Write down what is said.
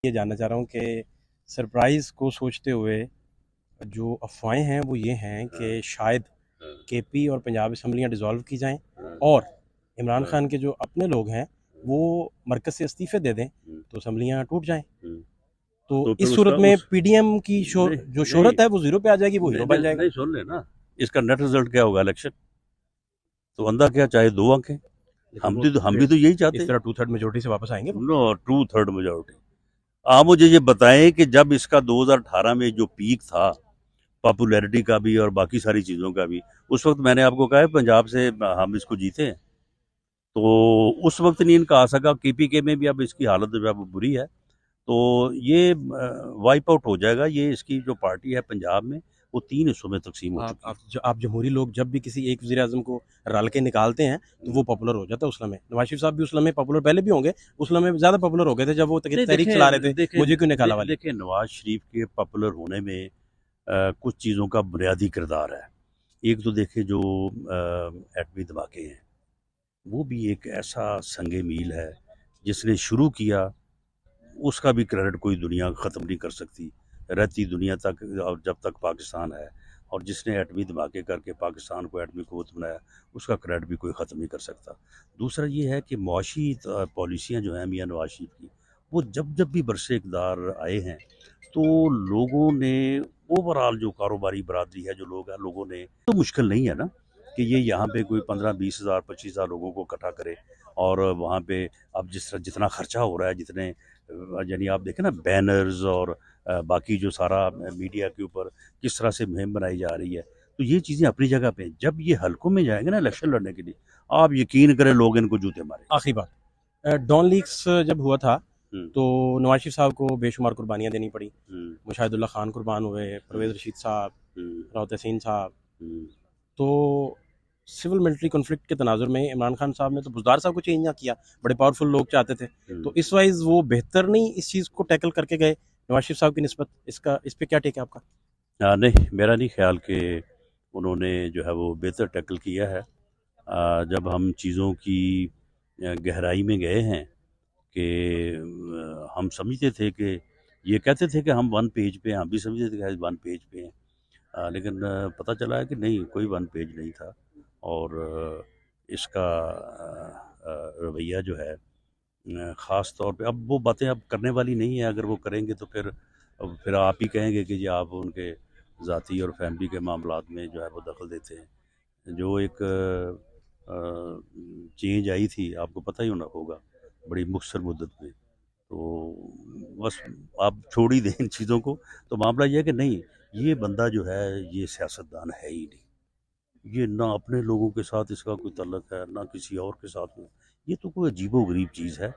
ये जानना चाह रहा हूँ कि सरप्राइज़ को सोचते हुए जो अफ़वाहें हैं वो ये हैं कि शायद केपी और पंजाब असम्बलियाँ डिसॉल्व की जाएँ और इमरान खान के जो अपने लोग हैं वो मरकज़ से इस्तीफ़े दे दें तो असम्बलियाँ टूट जाएँ। तो तो फिर इस उसका सूरत में उस पीडीएम की नहीं जो नहीं शोहरत है वो ज़ीरो पे आ जाएगी, वो हीरो नहीं बन नहीं, जाएगा। नहीं सुन लेना, इसका नेट रिजल्ट क्या होगा? इलेक्शन। तो अंधा क्या चाहे दो आंखें। लेकिन वो हम भी तो यही इस चाहते। तरह 2/3 मेजोरिटी से वापस आएंगे वो। No, two third majority. आप मुझे ये बताएं कि जब इसका 2018 में जो पीक था पॉपुलैरिटी का भी और बाकी सारी चीज़ों का भी, उस वक्त मैंने आपको कहा है पंजाब से हम इसको जीते हैं। तो उस वक्त नहीं इनका आ सका। केपीके में भी अब इसकी हालत जो है वो बुरी है। तो ये वाइप आउट हो जाएगा। ये इसकी जो पार्टी है पंजाब में वो 3 हिस्सों में तकसीम हो चुकी आप जमहूरी लोग जब भी किसी एक वज़ीर आज़म को रल के निकालते हैं तो वो है। पॉपुलर हो जाता है उस लम्हे। नवाज शरीफ साहब भी उस लम्हे पॉपुलर पहले भी होंगे, उस लम्हे ज़्यादा पॉपुलर हो गए थे जब वो नहीं, तहरीक चला रहे थे, देखें मुझे क्यों निकाला वाली। देखें नवाज शरीफ के पॉपुलर होने में कुछ चीज़ों का बुनियादी किरदार है। एक तो देखें जो एटमी धमाके हैं, वो भी एक ऐसा संगे मील है जिसने शुरू किया। उसका भी क्रेडिट कोई दुनिया ख़त्म नहीं कर सकती रहती दुनिया तक, और जब तक पाकिस्तान है। और जिसने एटमी धमाके करके पाकिस्तान को एटमी क़ुव्वत बनाया, उसका क्रेडिट भी कोई ख़त्म नहीं कर सकता। दूसरा ये है कि मुआशी पॉलिसियाँ जो हैं मियाँ नवाज शरीफ की, वो जब जब भी बरसे इक़्तिदार आए हैं तो लोगों ने ओवरऑल जो कारोबारी बरादरी है, जो लोग हैं, लोगों ने तो मुश्किल नहीं है ना कि ये यहाँ पे कोई 15-20 हज़ार 25 हज़ार लोगों को इकट्ठा करे। और वहाँ पे अब जिस तरह जितना खर्चा हो रहा है, जितने यानी आप देखें ना बैनर्स और बाकी जो सारा मीडिया के ऊपर किस तरह से मुहिम बनाई जा रही है, तो ये चीज़ें अपनी जगह पे हैं। जब ये हलकों में जाएंगे ना इलेक्शन लड़ने के लिए, आप यकीन करें लोग इनको जूते मारेंगे। आखिरी बात, डॉन लीक्स जब हुआ था हम्म, तो नवाज शरीफ साहब को बेशुमार कुर्बानियाँ देनी पड़ी। हम्म, मुशाहिदुल्लाह खान कुर्बान हुए, परवेज़ रशीद साहब, हम्म, राउत हसीन साहब। हम्म, तो सिविल मिलिट्री कॉन्फ्लिक्ट के तनाजुर में इमरान खान साहब ने तो बुज़दार साहब को चेंज ना किया, बड़े पावरफुल लोग चाहते थे। तो इस वाइज वो बेहतर नहीं इस चीज़ को टैकल करके गए नवाज शरीफ साहब की निस्बत। इसका इस पे क्या टेक है आपका? नहीं, मेरा नहीं ख्याल कि उन्होंने जो है वो बेहतर टैकल किया है। जब हम चीज़ों की गहराई में गए हैं कि हम समझते थे कि ये कहते थे कि हम वन पेज पे हैं, हम भी समझते थे कि वन पेज पे हैं। लेकिन पता चला है कि नहीं, कोई वन पेज नहीं था। और इसका रवैया जो है ख़ास तौर पे अब वो बातें अब करने वाली नहीं है। अगर वो करेंगे तो फिर अब फिर आप ही कहेंगे कि जी आप उनके ज़ाती और फैमिली के मामलात में जो है वो दखल देते हैं। जो एक चेंज आई थी, आपको पता ही होना होगा, बड़ी मुख्तसर मुद्दत में। तो बस आप छोड़ ही दें इन चीज़ों को। तो मामला ये है कि नहीं, ये बंदा जो है ये सियासतदान है ही नहीं। ये ना अपने लोगों के साथ इसका कोई तल्लक है, ना किसी और के साथ में। ये तो कोई अजीबो गरीब चीज़ है।